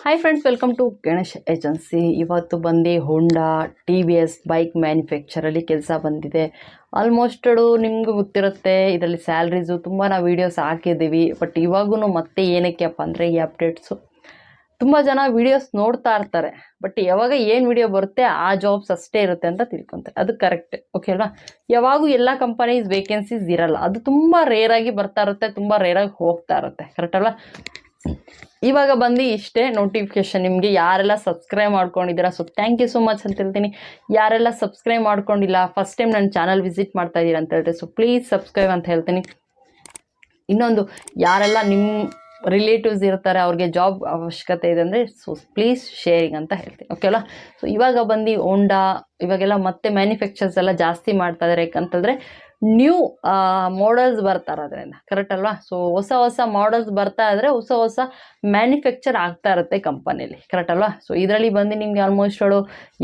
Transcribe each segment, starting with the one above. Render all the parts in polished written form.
Hi friends, welcome to Ganesh agency. ಇವತ್ತು ಬಂದು ಹೋಂಡಾ TVS bike ಮ್ಯಾನುಫ್ಯಾಕ್ಚರಲ್ಲಿ ಕೆಲಸ ಬಂದಿದೆ. ಆಲ್ಮೋಸ್ಟು ನಿಮ್ಗೆ ಗೊತ್ತಿರುತ್ತೆ, ಇದರಲ್ಲಿ ಸ್ಯಾಲ್ರೀಸು ತುಂಬ ನಾವು ವೀಡಿಯೋಸ್ ಹಾಕಿದ್ದೀವಿ. ಬಟ್ ಇವಾಗೂ ಮತ್ತೆ ಏನಕ್ಕೆಪ್ಪ ಅಂದರೆ ಈ ಅಪ್ಡೇಟ್ಸು ತುಂಬ ಜನ ವೀಡಿಯೋಸ್ ನೋಡ್ತಾ ಇರ್ತಾರೆ. ಬಟ್ ಯಾವಾಗ ಏನು ವೀಡಿಯೋ ಬರುತ್ತೆ ಆ ಜಾಬ್ಸ್ ಅಷ್ಟೇ ಇರುತ್ತೆ ಅಂತ ತಿಳ್ಕೊತಾರೆ. ಅದು ಕರೆಕ್ಟ್, ಓಕೆ ಅಲ್ವಾ? ಯಾವಾಗೂ ಎಲ್ಲ ಕಂಪನೀಸ್ ವೇಕೆನ್ಸೀಸ್ ಇರಲ್ಲ. ಅದು ತುಂಬ ರೇರಾಗಿ ಬರ್ತಾ ಇರುತ್ತೆ, ತುಂಬ ರೇರಾಗಿ ಹೋಗ್ತಾ ಇರುತ್ತೆ. ಕರೆಕ್ಟ್ ಅಲ್ವಾ? ಇವಾಗ ಬಂದು ಇಷ್ಟೇ ನೋಟಿಫಿಕೇಶನ್. ನಿಮಗೆ ಯಾರೆಲ್ಲ ಸಬ್ಸ್ಕ್ರೈಬ್ ಮಾಡ್ಕೊಂಡಿದ್ದೀರಾ, so thank you so much ಅಂತ ಹೇಳ್ತೀನಿ. ಯಾರೆಲ್ಲ ಸಬ್ಸ್ಕ್ರೈಬ್ ಮಾಡ್ಕೊಂಡಿಲ್ಲ, ಫಸ್ಟ್ ಟೈಮ್ ನನ್ನ ಚಾನಲ್ ವಿಸಿಟ್ ಮಾಡ್ತಾ ಇದ್ದೀರಾ ಅಂತ ಹೇಳ್ತೀನಿ, ಸೊ ಪ್ಲೀಸ್ ಸಬ್ಸ್ಕ್ರೈಬ್ ಅಂತ ಹೇಳ್ತೀನಿ. ಇನ್ನೊಂದು, ಯಾರೆಲ್ಲ ನಿಮ್ಮ ರಿಲೇಟಿವ್ಸ್ ಇರ್ತಾರೆ ಅವ್ರಿಗೆ ಜಾಬ್ ಅವಶ್ಯಕತೆ ಇದೆ ಅಂದರೆ ಸೊ ಪ್ಲೀಸ್ ಶೇರಿಂಗ್ ಅಂತ ಹೇಳ್ತೀನಿ, ಓಕೆ ಅಲ್ಲ? ಸೊ ಇವಾಗ ಬಂದು ಹೋಂಡಾ ಇವಾಗೆಲ್ಲ ಮತ್ತೆ ಮ್ಯಾನುಫ್ಯಾಕ್ಚರ್ಸ್ ಎಲ್ಲ ಜಾಸ್ತಿ ಮಾಡ್ತಾ ಇದ್ದಾರೆ. ಯಾಕಂತಂದರೆ ನ್ಯೂ ಮಾಡಲ್ಸ್ ಬರ್ತಾ ಇರೋದ್ರಿಂದ, ಕರೆಕ್ಟ್ ಅಲ್ವಾ? ಸೊ ಹೊಸ ಹೊಸ ಮಾಡಲ್ಸ್ ಬರ್ತಾ ಇದ್ರೆ ಹೊಸ ಮ್ಯಾನುಫ್ಯಾಕ್ಚರ್ ಆಗ್ತಾ ಇರುತ್ತೆ ಕಂಪನಿಯಲ್ಲಿ, ಕರೆಕ್ಟ್ ಅಲ್ವಾ? ಸೊ ಇದರಲ್ಲಿ ಬಂದು ನಿಮಗೆ ಆಲ್ಮೋಸ್ಟ್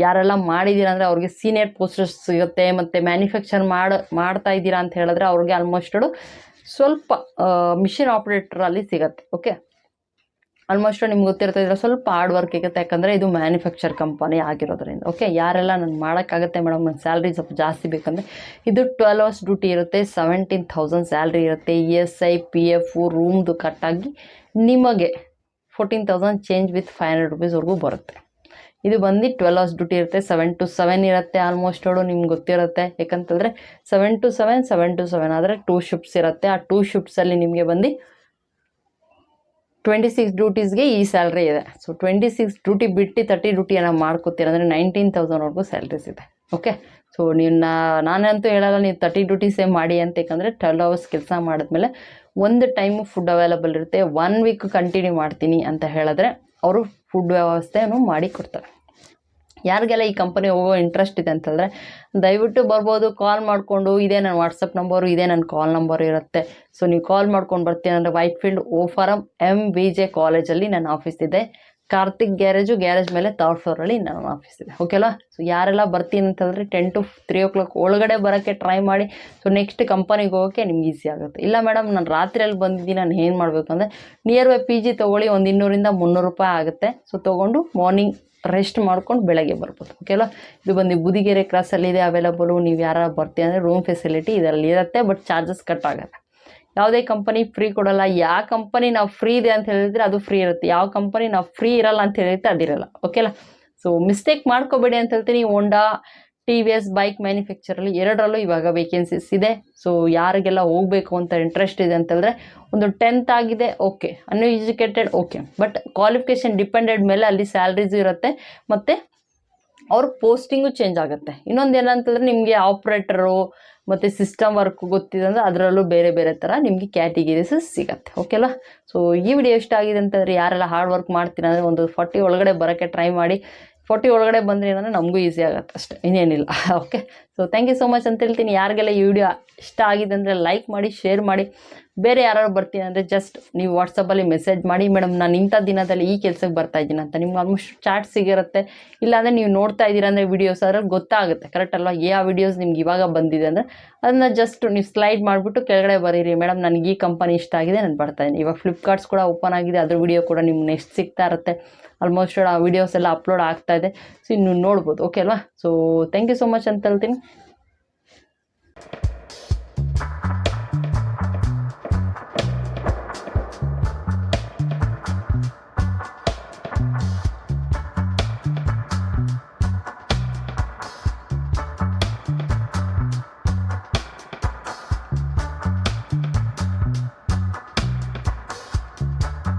ಯಾರೆಲ್ಲ ಮಾಡಿದ್ದೀರಾ ಅಂದರೆ ಅವ್ರಿಗೆ ಸೀನಿಯರ್ ಪೋಸ್ಟರ್ಸ್ ಸಿಗುತ್ತೆ. ಮತ್ತು ಮ್ಯಾನುಫ್ಯಾಕ್ಚರ್ ಮಾಡ್ತಾ ಇದ್ದೀರಾ ಅಂತ ಹೇಳಿದ್ರೆ ಅವ್ರಿಗೆ ಆಲ್ಮೋಸ್ಟ್ ಸ್ವಲ್ಪ ಮಿಷಿನ್ ಆಪ್ರೇಟ್ರಲ್ಲಿ ಸಿಗುತ್ತೆ, ಓಕೆ? ಆಲ್ಮೋಸ್ಟ್ ನಿಮ್ಗೆ ಗೊತ್ತಿರ್ತಾಯಿದ್ರೆ ಸ್ವಲ್ಪ ಹಾರ್ಡ್ ವರ್ಕ್ ಇರುತ್ತೆ. ಯಾಕಂದರೆ ಇದು ಮ್ಯಾನುಫ್ಯಾಕ್ಚರ್ ಕಂಪನಿ ಆಗಿರೋದ್ರಿಂದ, ಓಕೆ? ಯಾರೆಲ್ಲ ನಾನು ಮಾಡೋಕ್ಕಾಗುತ್ತೆ ಮೇಡಮ್, ನನ್ನ ಸ್ಯಾಲ್ರಿ ಸ್ವಲ್ಪ ಜಾಸ್ತಿ ಬೇಕಂದರೆ ಇದು 12 hours ಡ್ಯೂಟಿ ಇರುತ್ತೆ, 17,000 ಸ್ಯಾಲ್ರಿ ಇರುತ್ತೆ. ESI PF ರೂಮ್ದು ಕಟ್ಟಾಗಿ ನಿಮಗೆ 14,000 ಚೇಂಜ್ ವಿತ್ 500 rupeesವರೆಗೂ ಬರುತ್ತೆ. ಇದು ಬಂದು 12 hours ಡ್ಯೂಟಿ ಇರುತ್ತೆ, 7 to 7 ಇರುತ್ತೆ. ಆಲ್ಮೋಸ್ಟ್ ನಿಮ್ಗೆ ಗೊತ್ತಿರುತ್ತೆ. ಯಾಕಂತಂದರೆ 7 to 7 ಆದರೆ 2 ಶಿಫ್ಟ್ಸ್ ಇರುತ್ತೆ. ಆ 2 ಶಿಫ್ಟ್ಸಲ್ಲಿ ನಿಮಗೆ ಬಂದು 26 ಡ್ಯೂಟೀಸ್ಗೆ ಈ ಸ್ಯಾಲ್ರಿ ಇದೆ. ಸೊ 26 ಡ್ಯೂಟಿ ಬಿಟ್ಟು 30 ಡ್ಯೂಟಿಯನ್ನು ಮಾಡ್ಕೋತೀರ ಅಂದರೆ 19,000ವರೆಗೂ ಸ್ಯಾಲ್ರೀಸ್ ಇದೆ, ಓಕೆ? ಸೊ ನಾನಂತೂ ಹೇಳಲ್ಲ ನೀವು 30 ಡ್ಯೂಟೀಸೇ ಮಾಡಿ ಅಂತ. ಯಾಕಂದರೆ 12 hours ಕೆಲಸ ಮಾಡಿದ್ಮೇಲೆ ಒಂದು ಟೈಮು ಫುಡ್ ಅವೈಲಬಲ್ ಇರುತ್ತೆ. 1 week ಕಂಟಿನ್ಯೂ ಮಾಡ್ತೀನಿ ಅಂತ ಹೇಳಿದ್ರೆ ಅವರು ಫುಡ್ ವ್ಯವಸ್ಥೆಯನ್ನು ಮಾಡಿ ಕೊಡ್ತಾರೆ. ಯಾರಿಗೆಲ್ಲ ಈ ಕಂಪನಿ ಹೋಗೋ ಇಂಟ್ರೆಸ್ಟ್ ಇದೆ ಅಂತಂದರೆ ದಯವಿಟ್ಟು ಬರ್ಬೋದು. ಕಾಲ್ ಮಾಡಿಕೊಂಡು, ಇದೇ ನನ್ನ ವಾಟ್ಸಪ್ ನಂಬರು, ಇದೇ ನನ್ನ ಕಾಲ್ ನಂಬರು ಇರುತ್ತೆ. ಸೊ ನೀವು ಕಾಲ್ ಮಾಡ್ಕೊಂಡು ಬರ್ತೀನಿ ಅಂದರೆ ವೈಟ್ಫೀಲ್ಡ್ O-Forum MVJ ಕಾಲೇಜಲ್ಲಿ ನನ್ನ ಆಫೀಸ್ ಇದೆ. ಕಾರ್ತಿಕ್ ಗ್ಯಾರೇಜ್ ಮೇಲೆ 3rd floor ನನ್ನ ಆಫೀಸ್ ಇದೆ, ಓಕೆ ಅಲ್ಲ? ಸೊ ಯಾರೆಲ್ಲ ಬರ್ತೀನಿ ಅಂತಂದರೆ 10 to 3 o'clock ಒಳಗಡೆ ಬರೋಕ್ಕೆ ಟ್ರೈ ಮಾಡಿ. ಸೊ ನೆಕ್ಸ್ಟ್ ಕಂಪನಿಗೆ ಹೋಗೋಕ್ಕೆ ನಿಮ್ಗೆ ಈಸಿ ಆಗುತ್ತೆ. ಇಲ್ಲ ಮೇಡಮ್ ನಾನು ರಾತ್ರಿಯಲ್ಲಿ ಬಂದಿದ್ದೀನಿ, ನಾನು ಏನು ಮಾಡಬೇಕು ಅಂದರೆ ನಿಯರ್ ಬೈ PG ತೊಗೊಳ್ಳಿ, ಒಂದು 200 - 300 ರೂಪಾಯಿ ಆಗುತ್ತೆ. ಸೊ ತೊಗೊಂಡು ಮಾರ್ನಿಂಗ್ ರೆಸ್ಟ್ ಮಾಡ್ಕೊಂಡು ಬೆಳಗ್ಗೆ ಬರ್ಬೋದು, ಓಕೆ ಅಲ್ಲ? ಇದು ಬಂದು ಬುದಿಗೆರೆ ಕ್ರಾಸಲ್ಲಿದೆ ಅವೈಲಬಲು. ನೀವು ಯಾರು ಬರ್ತೀವಿ ಅಂದರೆ ರೂಮ್ ಫೆಸಿಲಿಟಿ ಇದರಲ್ಲಿ ಇರುತ್ತೆ, ಬಟ್ ಚಾರ್ಜಸ್ ಕಟ್ ಆಗುತ್ತೆ. ಯಾವುದೇ ಕಂಪನಿ ಫ್ರೀ ಕೊಡೋಲ್ಲ. ಯಾವ ಕಂಪನಿ ನಾವು ಫ್ರೀ ಇದೆ ಅಂತ ಹೇಳಿದ್ರೆ ಅದು ಫ್ರೀ ಇರುತ್ತೆ, ಯಾವ ಕಂಪನಿ ನಾವು ಫ್ರೀ ಇರಲ್ಲ ಅಂತ ಹೇಳಿದ್ರೆ ಅದಿರಲ್ಲ, ಓಕೆ ಅಲ್ಲ? ಸೊ ಮಿಸ್ಟೇಕ್ ಮಾಡ್ಕೋಬೇಡಿ ಅಂತ ಹೇಳ್ತೀನಿ. ಹೋಂಡಾ TVS ಬೈಕ್ ಮ್ಯಾನುಫ್ಯಾಕ್ಚರಲ್ಲಿ 2ರಲ್ಲೂ ಇವಾಗ ವೇಕೆನ್ಸೀಸ್ ಇದೆ. ಸೊ ಯಾರಿಗೆಲ್ಲ ಹೋಗಬೇಕು ಅಂತ ಇಂಟ್ರೆಸ್ಟ್ ಇದೆ ಅಂತಂದರೆ ಒಂದು 10th ಆಗಿದೆ, okay. Uneducated, okay. But qualification depended ಮೇಲೆ ಅಲ್ಲಿ ಸ್ಯಾಲ್ರೀಸು ಇರುತ್ತೆ ಮತ್ತು ಅವ್ರ ಪೋಸ್ಟಿಂಗು ಚೇಂಜ್ ಆಗುತ್ತೆ. ಇನ್ನೊಂದು ಏನಂತಂದರೆ ನಿಮಗೆ ಆಪ್ರೇಟರು ಮತ್ತು ಸಿಸ್ಟಮ್ ವರ್ಕ್ ಗೊತ್ತಿದೆ ಅಂದರೆ ಅದರಲ್ಲೂ ಬೇರೆ ಥರ ನಿಮಗೆ ಕ್ಯಾಟಗಿರೀಸ್ ಸಿಗುತ್ತೆ, ಓಕೆ ಅಲ್ಲ? ಸೊ ಈ ವಿಡಿಯೋ ಇಷ್ಟ ಆಗಿದೆ ಅಂತಂದರೆ ಯಾರೆಲ್ಲ ಹಾರ್ಡ್ ವರ್ಕ್ ಮಾಡ್ತೀರ ಅಂದರೆ ಒಂದು 40 ಒಳಗಡೆ ಬರೋಕ್ಕೆ ಟ್ರೈ ಮಾಡಿ. 40 ಒಳಗಡೆ ಬಂದರೆ ಏನಂದರೆ ನಮಗೂ ಈಸಿ ಆಗುತ್ತೆ ಅಷ್ಟೇ, ಇನ್ನೇನಿಲ್ಲ, okay? So thank you so much ಅಂತ ಹೇಳ್ತೀನಿ. ಯಾರಿಗೆಲ್ಲ ಈ ವಿಡಿಯೋ ಇಷ್ಟ ಆಗಿದೆ ಅಂದರೆ ಲೈಕ್ ಮಾಡಿ, ಶೇರ್ ಮಾಡಿ. ಬೇರೆ ಯಾರು ಬರ್ತೀನಿ ಅಂದರೆ ಜಸ್ಟ್ ನೀವು ವಾಟ್ಸಪ್ಪಲ್ಲಿ ಮೆಸೇಜ್ ಮಾಡಿ, ಮೇಡಮ್ ನಾನು ಇಂಥ ದಿನದಲ್ಲಿ ಈ ಕೆಲಸಕ್ಕೆ ಬರ್ತಾಯಿದ್ದೀನಿ ಅಂತ. ನಿಮ್ಗೆ ಆಲ್ಮೋಸ್ಟ್ ಚಾರ್ಟ್ ಸಿಗಿರುತ್ತೆ. ಇಲ್ಲಾಂದರೆ ನೀವು ನೋಡ್ತಾ ಇದ್ದೀರಾ ಅಂದರೆ ವೀಡಿಯೋಸ್ ಅದ್ರಲ್ಲಿ ಗೊತ್ತಾಗುತ್ತೆ, ಕರೆಕ್ಟ್ ಅಲ್ವಾ? ಯಾವ ವೀಡಿಯೋಸ್ ನಿಮ್ಗೆ ಇವಾಗ ಬಂದಿದೆ ಅಂದರೆ ಅದನ್ನು ಜಸ್ಟ್ ನೀವು ಸ್ಲೈಡ್ ಮಾಡಿಬಿಟ್ಟು ಕೆಳಗಡೆ ಬರೀರಿ, ಮೇಡಮ್ ನನಗೆ ಈ ಕಂಪನಿ ಇಷ್ಟ ಆಗಿದೆ, ನಾನು ಬರ್ತಾಯಿದ್ದೀನಿ. ಇವಾಗ ಫ್ಲಿಪ್ಕಾರ್ಟ್ಸ್ ಕೂಡ ಓಪನ್ ಆಗಿದೆ, ಅದ್ರ ವಿಡಿಯೋ ಕೂಡ ನಿಮ್ಗೆ ನೆಕ್ಸ್ಟ್ ಸಿಗ್ತಾ ಇರುತ್ತೆ. ಆಲ್ಮೋಸ್ಟ್ ಆ ವೀಡಿಯೋಸ್ ಎಲ್ಲ ಅಪ್ಲೋಡ್ ಆಗ್ತಾ ಇದೆ. ಸೊ ಇನ್ನು ನೋಡ್ಬೋದು, ಓಕೆ ಅಲ್ವಾ? So thank you so much ಅಂತ ಹೇಳ್ತೀನಿ.